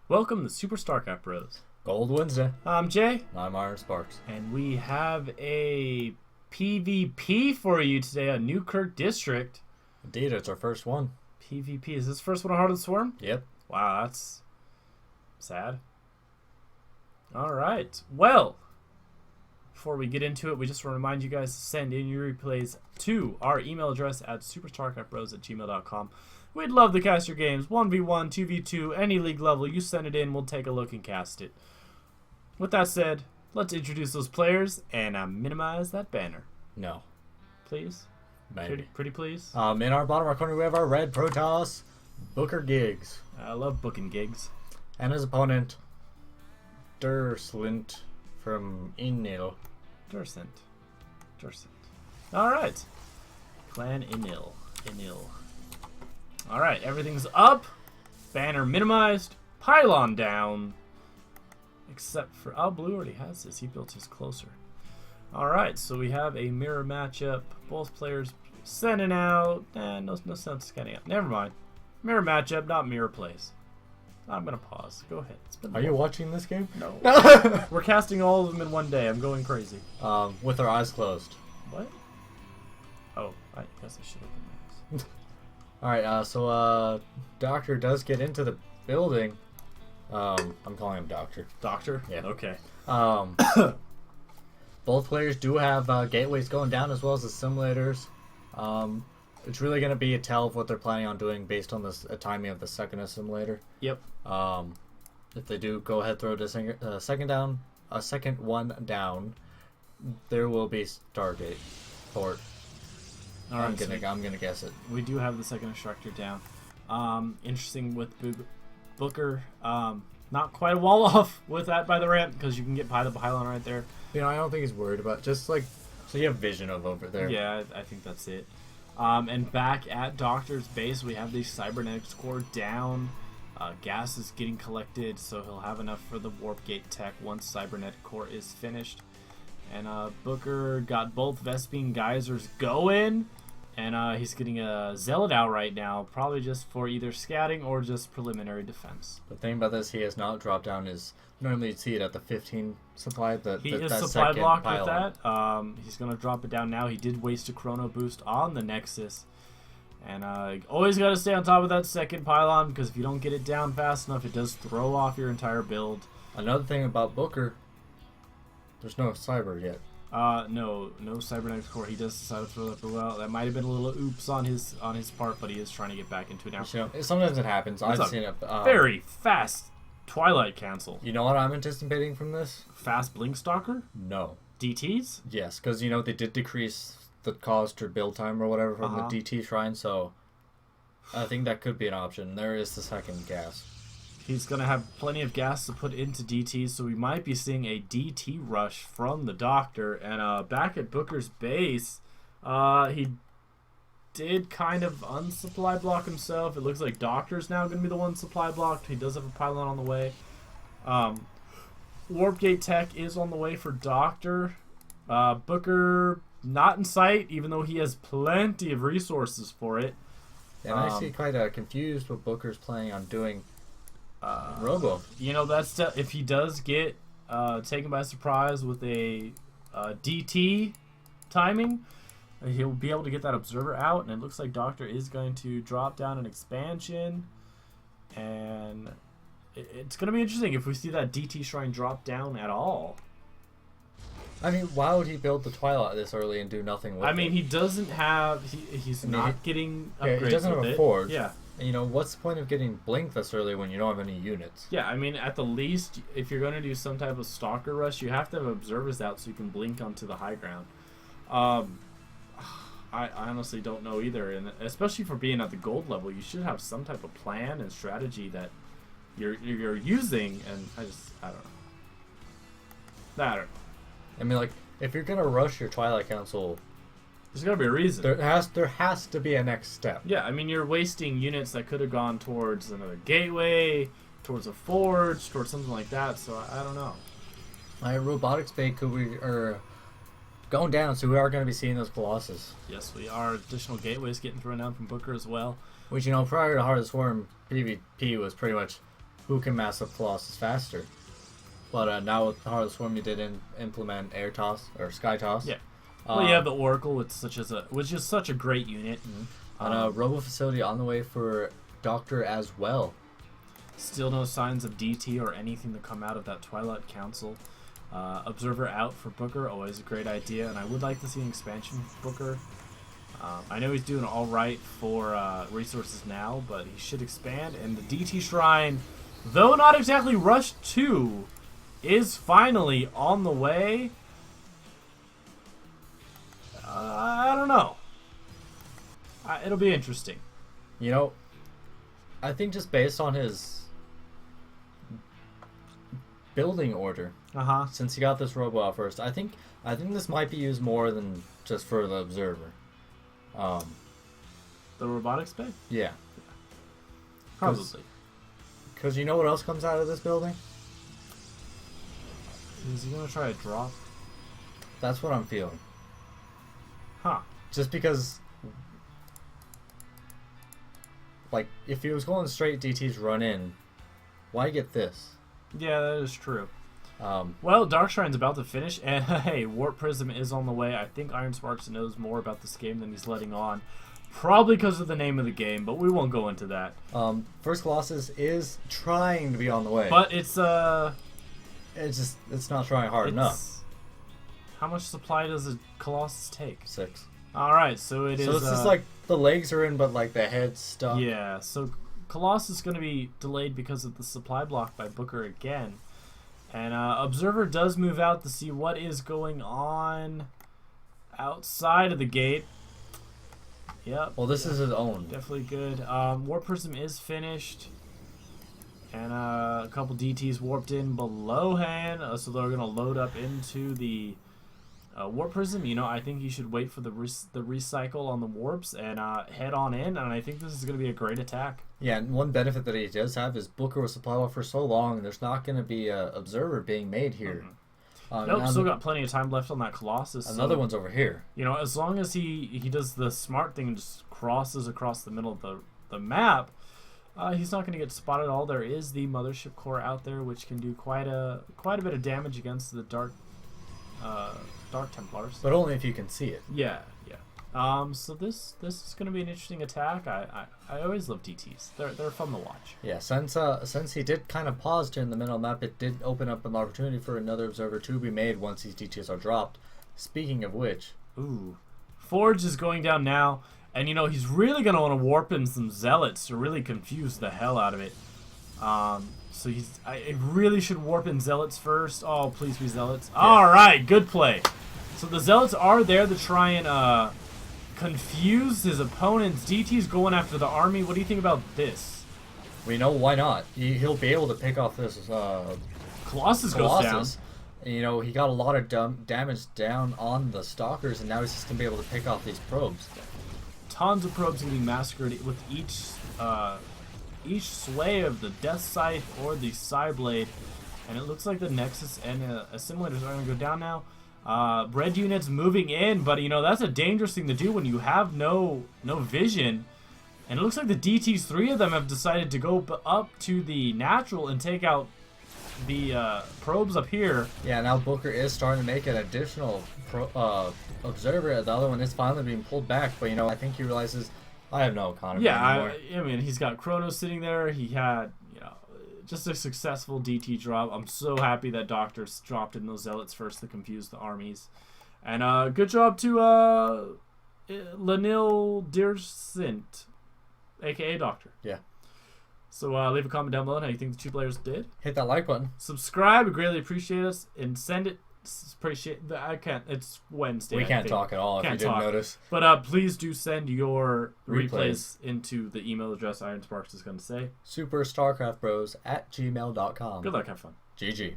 Welcome to Super StarCraft Bros. Gold Wednesday. I'm Jay. I'm Iron Sparks. And we have a PvP for you today on Newkirk District. Indeed, it's our first one. PvP. Is this first one on Heart of the Swarm? Yep. Wow, that's sad. Alright. Well, before we get into it, we just want to remind you guys to send in your replays to our email address at superstarcraftbros@gmail.com. We'd love to cast your games, 1v1, 2v2, any league level. You send it in, we'll take a look and cast it. With that said, let's introduce those players and minimize that banner. No. Please? Maybe. Pretty please? In our bottom right corner, we have our red Protoss, bookergiggs. I love booking gigs. And his opponent, DirSlnt from INil. DirSlnt. Alright. Clan INil. Alright, everything's up. Banner minimized. Pylon down. Except for... Oh, blue already has this. He built his closer. Alright, so we have a mirror matchup. Both players sending out. No sense scanning out. Never mind. Mirror matchup, not mirror plays. I'm going to pause. Go ahead. Are you watching this game? No. We're casting all of them in one day. I'm going crazy. With our eyes closed. What? Oh, I guess I should open my eyes. Alright, so Doctor does get into the building. I'm calling him Doctor. Doctor? Yeah. Okay. Both players do have gateways going down as well as the simulators. It's really going to be a tell of what they're planning on doing based on the timing of the second simulator. Yep. If they do go ahead throw a second one down, there will be Stargate port. All right, I'm gonna guess it. We do have the second instructor down. Interesting with Booker. Not quite a wall off with that by the ramp because you can get the pylon right there. You know, I don't think he's worried about just like so you have vision of over there. Yeah, I think that's it. And back at Doctor's base, we have the cybernetics core down. Gas is getting collected, so he'll have enough for the warp gate tech once cybernetic core is finished. And Booker got both Vespene geysers going, and he's getting a Zealot out right now, probably just for either scouting or just preliminary defense. The thing about this, he has not dropped down his. Normally you'd see it at the 15 supply. He is supply blocked with that. He's going to drop it down now. He did waste a chrono boost on the Nexus. And always got to stay on top of that second pylon, because if you don't get it down fast enough, it does throw off your entire build. Another thing about Booker, there's no cyber yet. No cybernetics core. He does decide to throw that for well. That might have been a little oops on his part, but he is trying to get back into it now. You know, sometimes it happens. I've seen it. Very fast Twilight cancel. You know what I'm anticipating from this? Fast Blink Stalker? No. DTs? Yes, because you know they did decrease the cost or build time or whatever from the DT shrine, so I think that could be an option. There is the second gas. He's going to have plenty of gas to put into DTs, so we might be seeing a DT rush from the Doctor. And back at Booker's base, he did kind of unsupply block himself. It looks like Doctor's now going to be the one supply blocked. He does have a pylon on the way. Warp Gate Tech is on the way for Doctor. Booker not in sight, even though he has plenty of resources for it. And I'm actually quite confused what Booker's planning on doing. Robo. You know, that's if he does get taken by surprise with a DT timing, he'll be able to get that observer out, and it looks like Doctor is going to drop down an expansion, and it's going to be interesting if we see that DT shrine drop down at all. I mean, why would he build the Twilight this early and do nothing with it? I mean, he doesn't have... He's not getting upgrades. He doesn't have a forge. Yeah. And, you know, what's the point of getting Blink this early when you don't have any units? Yeah, I mean, at the least, if you're going to do some type of Stalker rush, you have to have observers out so you can blink onto the high ground. I honestly don't know either, and especially for being at the gold level, you should have some type of plan and strategy that you're using, and I don't know. I mean, like, if you're gonna rush your Twilight Council, there's gotta be a reason. There has to be a next step. Yeah, I mean, you're wasting units that could have gone towards another gateway, towards a forge, towards something like that. So I don't know. Robotics Bay going down, so we are going to be seeing those Colossus. Yes, we are. Additional gateways getting thrown down from Booker as well. Which, you know, prior to Heart of the Swarm, PvP was pretty much who can mass up Colossus faster. But now with Heart of the Swarm, you did implement Air Toss or Sky Toss. Yeah. Well, you have the Oracle, which is such a great unit. And a Robo Facility on the way for Doctor as well. Still no signs of DT or anything to come out of that Twilight Council. Observer out for Booker, always a great idea, and I would like to see an expansion for Booker. I know he's doing all right for resources now, but he should expand. And the DT Shrine, though not exactly Rush 2, is finally on the way. I don't know. It'll be interesting. You know, I think just based on his building order, since he got this Robo out first, I think this might be used more than just for the Observer. The robotics bay? Yeah. Probably. Because you know what else comes out of this building? Is he going to try a drop? That's what I'm feeling. Huh. Just because, like, if he was going straight DT's run in, why get this? Yeah, that is true. Well, Dark Shrine's about to finish, and hey, Warp Prism is on the way. I think Iron Sparks knows more about this game than he's letting on. Probably because of the name of the game, but we won't go into that. First Colossus is trying to be on the way. But it's not trying hard enough. How much supply does a Colossus take? 6. Alright, so it is... So it's just like the legs are in, but like the head's stuck. Yeah, so Colossus is going to be delayed because of the supply block by Booker again. And Observer does move out to see what is going on outside of the gate. Yep. Well, this is his own. Definitely good. Warp Prism is finished. And a couple DTs warped in below hand. So they're going to load up into the Warp Prism. You know, I think you should wait for the recycle on the warps and head on in. And I think this is going to be a great attack. Yeah, and one benefit that he does have is Booker was supply well for so long, there's not going to be an Observer being made here. Nope, still got plenty of time left on that Colossus. Another one's over here. You know, as long as he does the smart thing and just crosses across the middle of the map, he's not going to get spotted at all. There is the Mothership Core out there, which can do quite a bit of damage against the Dark Templars. But only if you can see it. Yeah, yeah. So this is going to be an interesting attack. I always love DTs. They're fun to watch. Yeah, since he did kind of pause during the middle map, it did open up an opportunity for another Observer to be made once these DTs are dropped. Speaking of which, ooh, Forge is going down now, and you know he's really going to want to warp in some Zealots to really confuse the hell out of it. So I really should warp in Zealots first. Oh, please be Zealots. Yeah. All right, good play. So the Zealots are there to try and confuse his opponents. DT's going after the army. What do you think about this? We know why not. He'll be able to pick off this Colossus goes down. You know, he got a lot of damage down on the Stalkers, and now he's just going to be able to pick off these probes. Tons of probes going to be massacred with each sway of the Death Scythe or the Psyblade. And it looks like the Nexus and Assimilators are going to go down now. Red units moving in, but you know that's a dangerous thing to do when you have no vision. And it looks like the DTs, 3 of them, have decided to go up to the natural and take out the probes up here. Yeah, now Booker is starting to make an additional Observer. The other one is finally being pulled back, but you know, I think he realizes I have no economy anymore. I mean, he's got Chronos sitting there. He had, you know, just a successful DT drop. I'm so happy that Doctor's dropped in those Zealots first to confuse the armies. And good job to INil DirSlnt, a.k.a. Doctor. Yeah. So leave a comment down below on how you think the 2 players did. Hit that like button. Subscribe. We greatly appreciate us. And send it. I can't. It's Wednesday. We can't talk at all if you didn't notice. But please do send your replays into the email address Iron Sparks is going to say. SuperStarcraftBros@gmail.com. Good luck. Have fun. GG.